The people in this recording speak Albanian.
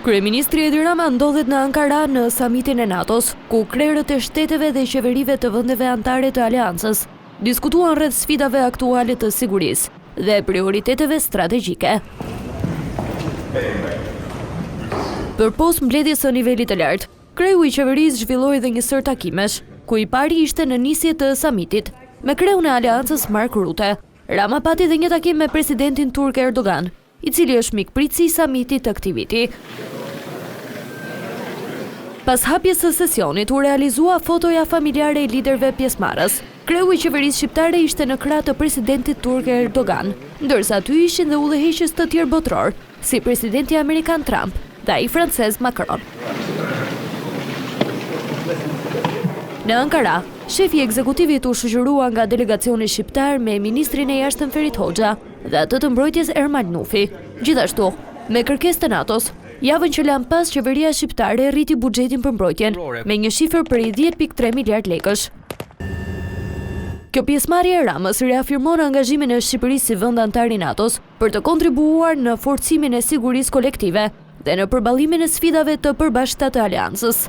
Kryeministri Edi Rama ndodhet në Ankara në samitin e NATO-s, ku krerët e shteteve dhe qeverive të vendeve anëtare të aleancës diskutuan rreth sfidave aktuale të sigurisë dhe prioriteteve strategjike. Përpos mbledhjes së nivelit të lartë, kreu i qeverisë zhvilloi dhe një sër takimesh, ku i pari ishte në nisje të samitit me kreun e aleancës Mark Rutte. Rama pati dhe një takim me presidentin turk Erdogan, i cili është mikpritësi i samitit të këtij viti. Pas hapjes së sesionit u realizua fotoja familjare e liderëve pjesëmarrës. Kreu i qeverisë shqiptare ishte në krah të presidentit turk Erdogan, ndërsa aty ishin dhe udhëheqës të tjerë botror, si presidenti amerikan Trump dhe ai francez Macron. Në Ankara, shefi i ekzekutivit u shoqërua nga delegacioni shqiptar me ministrin e jashtëm Ferit Hoxha dhe atë të mbrojtjes Ermal Nufi. Gjithashtu, me kërkesë të NATO-s, javën që lan pas qeveria shqiptare rriti buxhetin për mbrojtjen me një shifër për 10.3 miliard lekësh. Kjo pjesëmarrje e Ramës reafirmon angazhimin e Shqipërisë si vend antar i NATO-s për të kontribuar në forcimin e sigurisë kolektive dhe në përballimin e sfidave të përbashkëta të aleancës.